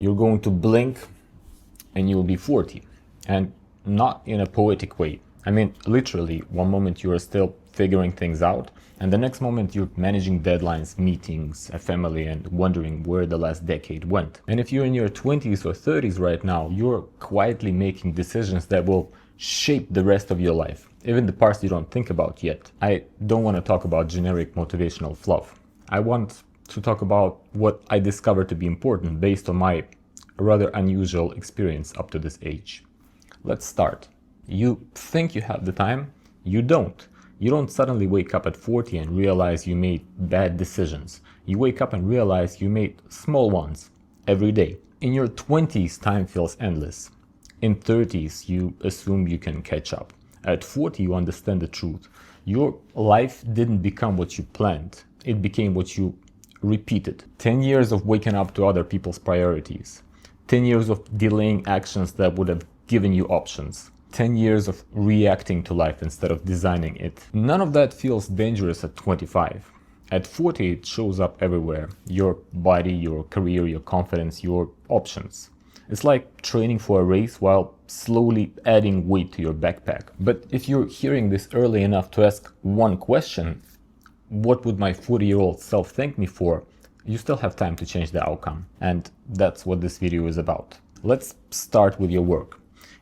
You're going to blink and you'll be 40. And not in a poetic way. I mean, literally, one moment you are still figuring things out, and the next moment you're managing deadlines, meetings, a family, and wondering where the last decade went. And if you're in your 20s or 30s right now, you're quietly making decisions that will shape the rest of your life, even the parts you don't think about yet. I don't want to talk about generic motivational fluff. I want to talk about what I discovered to be important based on my rather unusual experience up to this age. Let's start. You think you have the time? You don't. You don't suddenly wake up at 40 and realize you made bad decisions. You wake up and realize you made small ones every day. In your 20s, time feels endless. In 30s, you assume you can catch up. At 40, you understand the truth. Your life didn't become what you planned. It became what you repeated. 10 years of waking up to other people's priorities. 10 years of delaying actions that would have given you options. 10 years of reacting to life instead of designing it. None of that feels dangerous at 25. At 40, it shows up everywhere. Your body, your career, your confidence, your options. It's like training for a race while slowly adding weight to your backpack. But if you're hearing this early enough to ask one question, what would my 40-year-old self thank me for? You still have time to change the outcome. And that's what this video is about. Let's start with your work.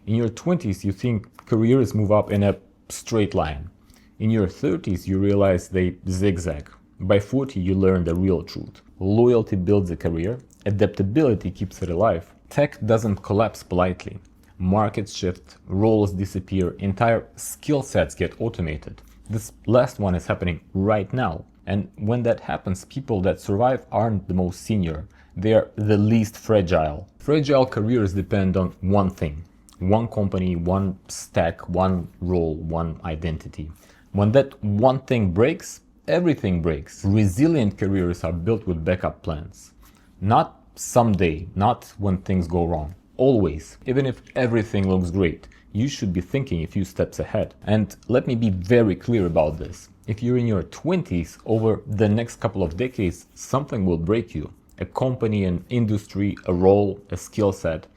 In your 20s, you think careers move up in a straight line. In your 30s, you realize they zigzag. By 40, you learn the real truth. Loyalty builds a career. Adaptability keeps it alive. Tech doesn't collapse politely. Markets shift, roles disappear, entire skill sets get automated. This last one is happening right now. And when that happens, people that survive aren't the most senior. They're the least fragile. Fragile careers depend on one thing. One company, one stack, one role, one identity. When that one thing breaks, everything breaks. Resilient careers are built with backup plans. Not someday, not when things go wrong. Always. Even if everything looks great, you should be thinking a few steps ahead. And let me be very clear about this. If you're in your 20s, over the next couple of decades, something will break you. A company, an industry, a role, a skill set.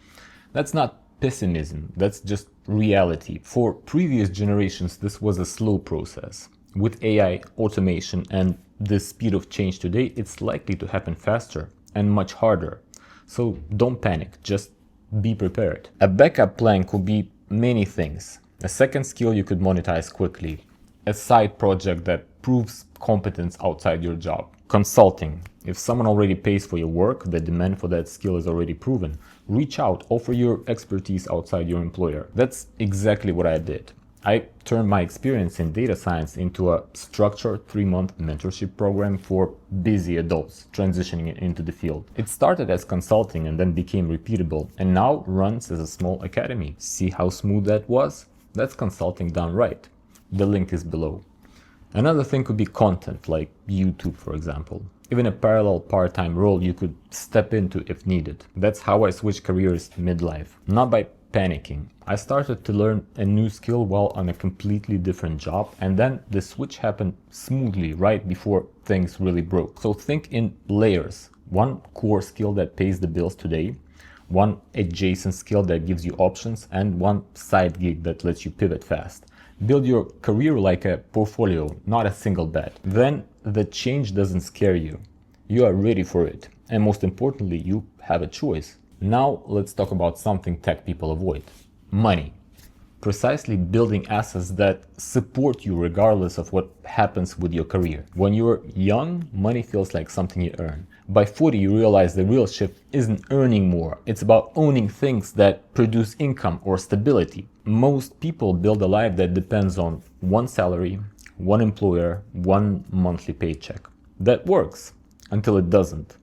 That's not pessimism, that's just reality. For previous generations, this was a slow process. With AI, automation, and the speed of change today, it's likely to happen faster and much harder. So don't panic, just be prepared. A backup plan could be many things. A second skill you could monetize quickly. A side project that proves competence outside your job. Consulting. If someone already pays for your work, the demand for that skill is already proven. Reach out, offer your expertise outside your employer. That's exactly what I did. I turned my experience in data science into a structured 3-month mentorship program for busy adults transitioning into the field. It started as consulting and then became repeatable, and now runs as a small academy. See how smooth that was? That's consulting done right. The link is below. Another thing could be content, like YouTube, for example. Even a parallel part-time role you could step into if needed. That's how I switched careers midlife. Not by panicking. I started to learn a new skill while on a completely different job, and then the switch happened smoothly right before things really broke. So think in layers. One core skill that pays the bills today, one adjacent skill that gives you options, and one side gig that lets you pivot fast. Build your career like a portfolio, not a single bet. Then the change doesn't scare you. You are ready for it. And most importantly, you have a choice. Now let's talk about something tech people avoid. Money. Precisely building assets that support you regardless of what happens with your career. When you're young, money feels like something you earn. By 40, you realize the real shift isn't earning more. It's about owning things that produce income or stability. Most people build a life that depends on one salary, one employer, one monthly paycheck. That works until it doesn't.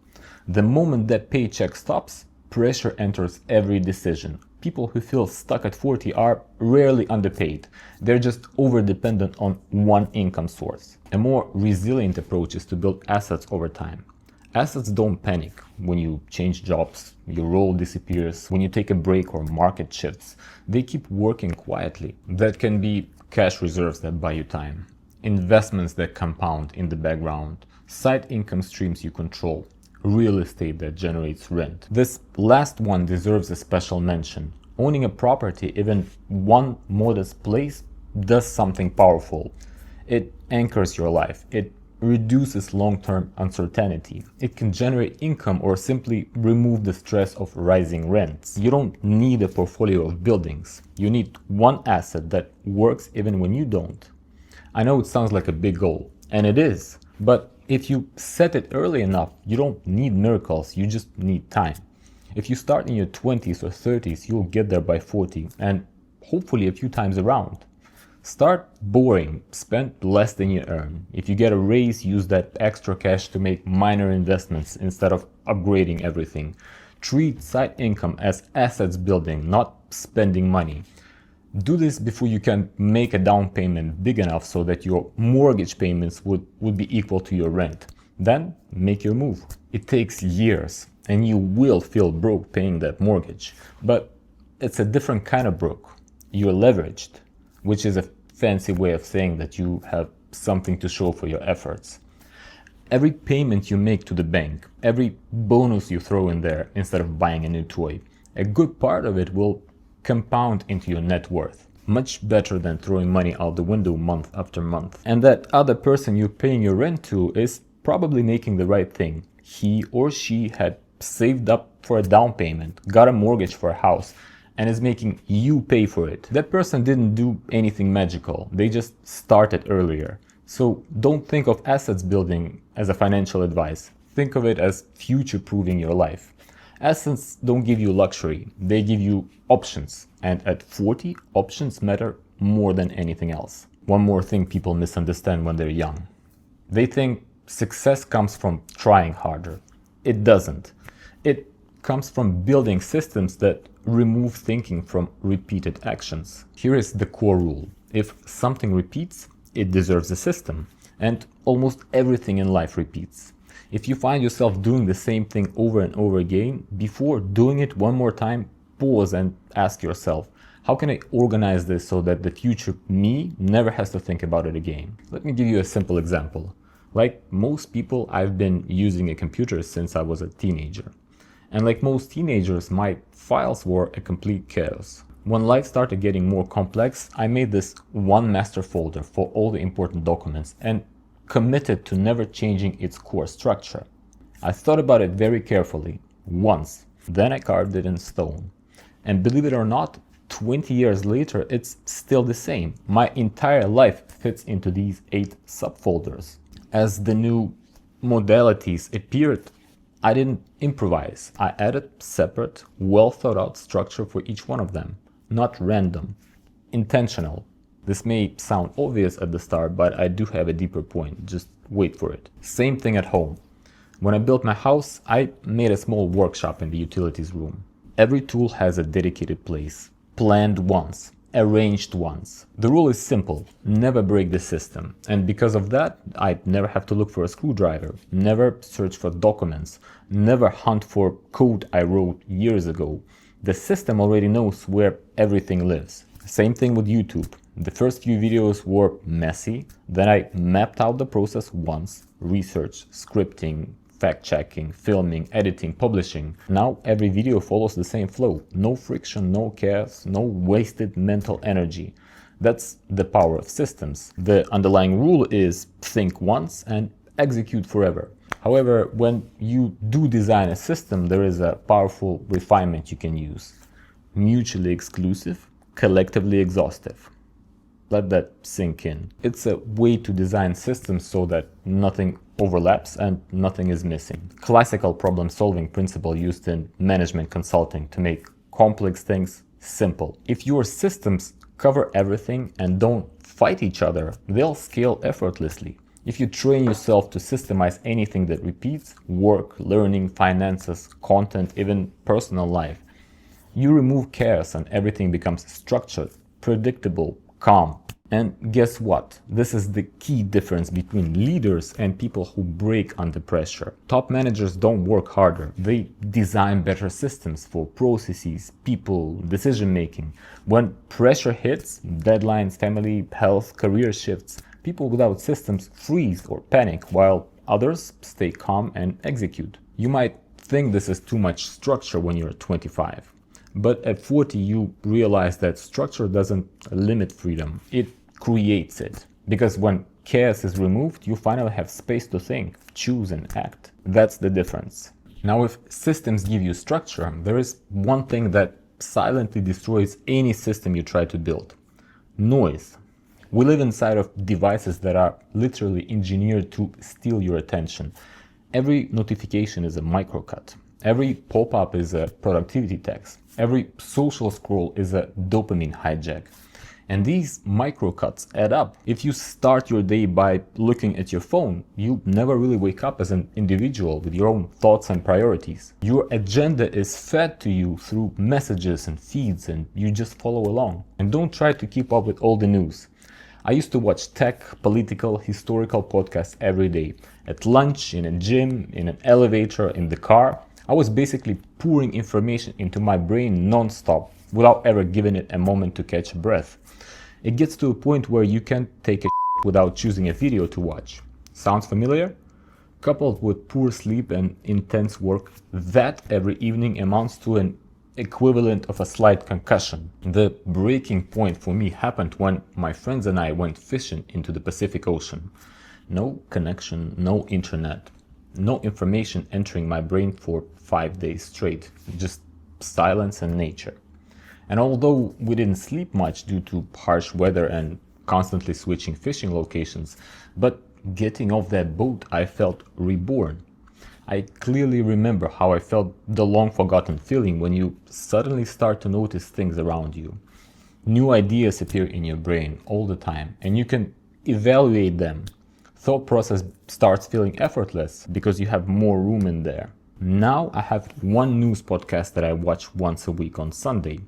The moment that paycheck stops, pressure enters every decision. People who feel stuck at 40 are rarely underpaid. They're just over-dependent on one income source. A more resilient approach is to build assets over time. Assets don't panic when you change jobs, your role disappears, when you take a break or market shifts. They keep working quietly. That can be cash reserves that buy you time, investments that compound in the background, side income streams you control, real estate that generates rent. This last one deserves a special mention. Owning a property, even one modest place, does something powerful. It anchors your life. It reduces long-term uncertainty. It can generate income or simply remove the stress of rising rents. You don't need a portfolio of buildings. You need one asset that works even when you don't. I know it sounds like a big goal, and it is, but if you set it early enough, you don't need miracles, you just need time. If you start in your 20s or 30s, you'll get there by 40, and hopefully a few times around. Start boring, spend less than you earn. If you get a raise, use that extra cash to make minor investments instead of upgrading everything. Treat side income as assets building, not spending money. Do this before you can make a down payment big enough so that your mortgage payments would be equal to your rent. Then make your move. It takes years and you will feel broke paying that mortgage. But it's a different kind of broke. You're leveraged, which is a fancy way of saying that you have something to show for your efforts. Every payment you make to the bank, every bonus you throw in there instead of buying a new toy, a good part of it will compound into your net worth. Much better than throwing money out the window month after month. And that other person you're paying your rent to is probably making the right thing. He or she had saved up for a down payment, got a mortgage for a house, and is making you pay for it. That person didn't do anything magical. They just started earlier. So don't think of assets building as a financial advice. Think of it as future-proofing your life. Assets don't give you luxury, they give you options. And at 40, options matter more than anything else. One more thing people misunderstand when they're young. They think success comes from trying harder. It doesn't. It comes from building systems that remove thinking from repeated actions. Here is the core rule. If something repeats, it deserves a system. And almost everything in life repeats. If you find yourself doing the same thing over and over again, before doing it one more time, pause and ask yourself, how can I organize this so that the future me never has to think about it again? Let me give you a simple example. Like most people, I've been using a computer since I was a teenager. And like most teenagers, my files were a complete chaos. When life started getting more complex, I made this one master folder for all the important documents and committed to never changing its core structure. I thought about it very carefully, once, then I carved it in stone. And believe it or not, 20 years later, it's still the same. My entire life fits into these 8 subfolders. As the new modalities appeared, I didn't improvise. I added separate, well thought out structure for each one of them. Not random, intentional. This may sound obvious at the start, but I do have a deeper point. Just wait for it. Same thing at home. When I built my house, I made a small workshop in the utilities room. Every tool has a dedicated place. Planned once, arranged once. The rule is simple. Never break the system. And because of that, I never have to look for a screwdriver. Never search for documents. Never hunt for code I wrote years ago. The system already knows where everything lives. Same thing with YouTube. The first few videos were messy, then I mapped out the process once, research, scripting, fact-checking, filming, editing, publishing. Now every video follows the same flow. No friction, no chaos, no wasted mental energy. That's the power of systems. The underlying rule is think once and execute forever. However, when you do design a system, there is a powerful refinement you can use. Mutually exclusive, collectively exhaustive. Let that sink in. It's a way to design systems so that nothing overlaps and nothing is missing. Classical problem-solving principle used in management consulting to make complex things simple. If your systems cover everything and don't fight each other, they'll scale effortlessly. If you train yourself to systemize anything that repeats, work, learning, finances, content, even personal life, you remove chaos and everything becomes structured, predictable, calm. And guess what? This is the key difference between leaders and people who break under pressure. Top managers don't work harder. They design better systems for processes, people, decision making. When pressure hits, deadlines, family, health, career shifts, people without systems freeze or panic while others stay calm and execute. You might think this is too much structure when you're 25, but at 40 you realize that structure doesn't limit freedom, it creates it. Because when chaos is removed, you finally have space to think, choose and act. That's the difference. Now, if systems give you structure, there is one thing that silently destroys any system you try to build: noise. We live inside of devices that are literally engineered to steal your attention. Every notification is a microcut. Every pop-up is a productivity text. Every social scroll is a dopamine hijack. And these microcuts add up. If you start your day by looking at your phone, you never really wake up as an individual with your own thoughts and priorities. Your agenda is fed to you through messages and feeds, and you just follow along. And don't try to keep up with all the news. I used to watch tech, political, historical podcasts every day. At lunch, in a gym, in an elevator, in the car. I was basically pouring information into my brain non-stop without ever giving it a moment to catch a breath. It gets to a point where you can't take a without choosing a video to watch. Sounds familiar? Coupled with poor sleep and intense work, that every evening amounts to an equivalent of a slight concussion. The breaking point for me happened when my friends and I went fishing into the Pacific Ocean. No connection, no internet, no information entering my brain for 5 days straight, just silence and nature. And although we didn't sleep much due to harsh weather and constantly switching fishing locations, but getting off that boat, I felt reborn. I clearly remember how I felt the long forgotten feeling when you suddenly start to notice things around you. New ideas appear in your brain all the time, and you can evaluate them. Thought process starts feeling effortless because you have more room in there. Now I have one news podcast that I watch once a week on Sunday,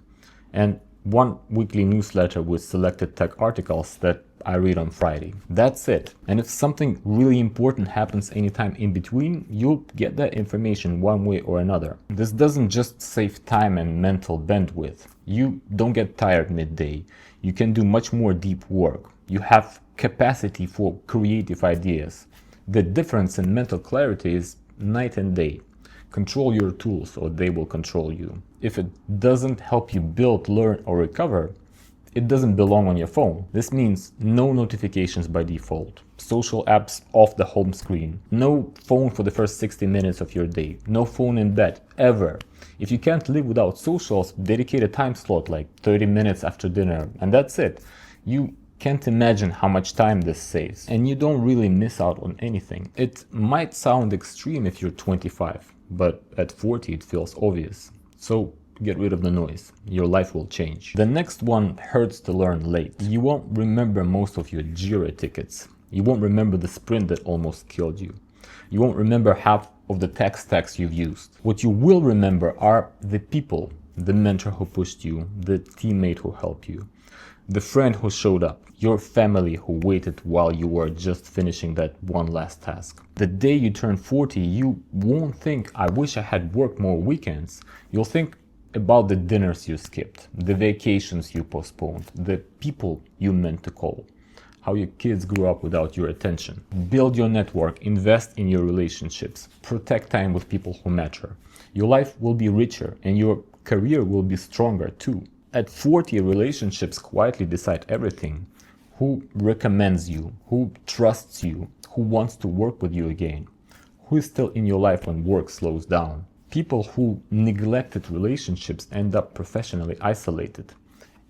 and one weekly newsletter with selected tech articles that I read on Friday. That's it. And if something really important happens anytime in between, you'll get that information one way or another. This doesn't just save time and mental bandwidth. You don't get tired midday. You can do much more deep work. You have capacity for creative ideas. The difference in mental clarity is night and day. Control your tools or they will control you. If it doesn't help you build, learn, or recover, it doesn't belong on your phone. This means no notifications by default, social apps off the home screen, no phone for the first 60 minutes of your day, no phone in bed, ever. If you can't live without socials, dedicate a time slot like 30 minutes after dinner, and that's it. You can't imagine how much time this saves, and you don't really miss out on anything. It might sound extreme if you're 25, but at 40 it feels obvious. So get rid of the noise. Your life will change. The next one hurts to learn late. You won't remember most of your Jira tickets. You won't remember the sprint that almost killed you. You won't remember half of the tech stacks you've used. What you will remember are the people, the mentor who pushed you, the teammate who helped you, the friend who showed up, your family who waited while you were just finishing that one last task. The day you turn 40, you won't think, I wish I had worked more weekends. You'll think about the dinners you skipped, the vacations you postponed, the people you meant to call, how your kids grew up without your attention. Build your network, invest in your relationships, protect time with people who matter. Your life will be richer and your career will be stronger too. At 40, relationships quietly decide everything. Who recommends you, who trusts you, who wants to work with you again, who is still in your life when work slows down. People who neglected relationships end up professionally isolated.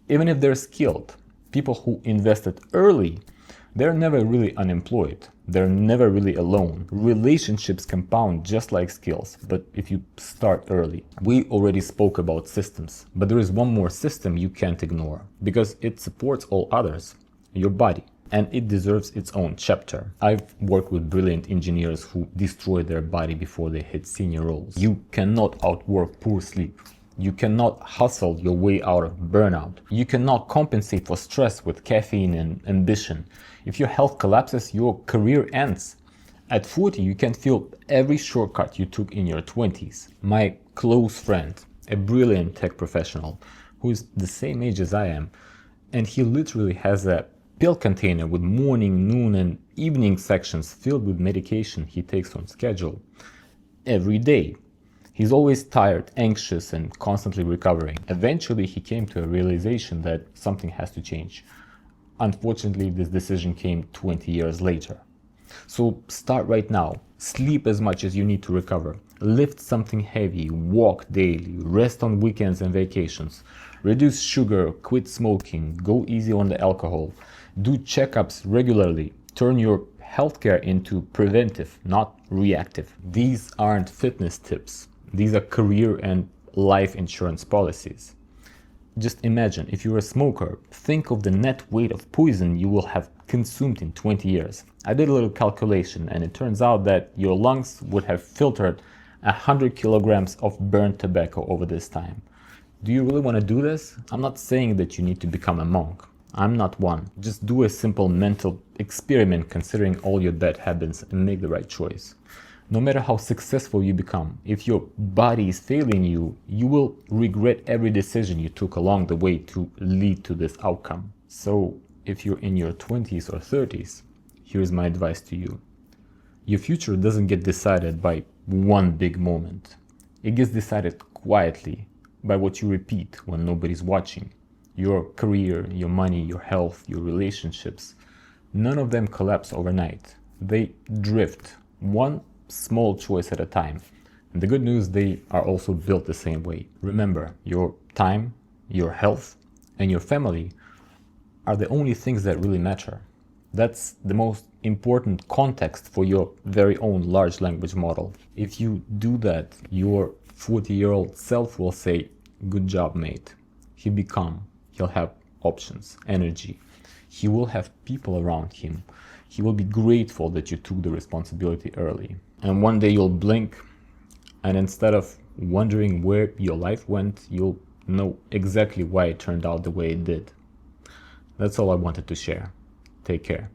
Even if they're skilled, people who invested early, they're never really unemployed. They're never really alone. Relationships compound just like skills, but if you start early. We already spoke about systems, but there is one more system you can't ignore because it supports all others. Your body, and it deserves its own chapter. I've worked with brilliant engineers who destroy their body before they hit senior roles. You cannot outwork poor sleep. You cannot hustle your way out of burnout. You cannot compensate for stress with caffeine and ambition. If your health collapses, your career ends. At 40, you can feel every shortcut you took in your 20s. My close friend, a brilliant tech professional, who is the same age as I am, and he literally has a pill container with morning, noon, and evening sections filled with medication he takes on schedule. every day. He's always tired, anxious, and constantly recovering. Eventually, he came to a realization that something has to change. Unfortunately, this decision came 20 years later. So start right now. Sleep as much as you need to recover. Lift something heavy, walk daily, rest on weekends and vacations. Reduce sugar, quit smoking, go easy on the alcohol. Do checkups regularly. Turn your healthcare into preventive, not reactive. These aren't fitness tips. These are career and life insurance policies. Just imagine, if you're a smoker, think of the net weight of poison you will have consumed in 20 years. I did a little calculation and it turns out that your lungs would have filtered 100 kilograms of burnt tobacco over this time. Do you really want to do this? I'm not saying that you need to become a monk. I'm not one. Just do a simple mental experiment considering all your bad habits and make the right choice. No matter how successful you become, if your body is failing you, you will regret every decision you took along the way to lead to this outcome. So, if you're in your 20s or 30s, here's my advice to you. Your future doesn't get decided by one big moment. It gets decided quietly by what you repeat when nobody's watching. Your career, your money, your health, your relationships, none of them collapse overnight. They drift, one small choice at a time. And the good news, they are also built the same way. Remember, your time, your health, and your family are the only things that really matter. That's the most important context for your very own large language model. If you do that, your 40-year-old self will say, "Good job, mate." He'll be calm. He'll have options, energy. He will have people around him. He will be grateful that you took the responsibility early. And one day you'll blink, and instead of wondering where your life went, you'll know exactly why it turned out the way it did. That's all I wanted to share. Take care.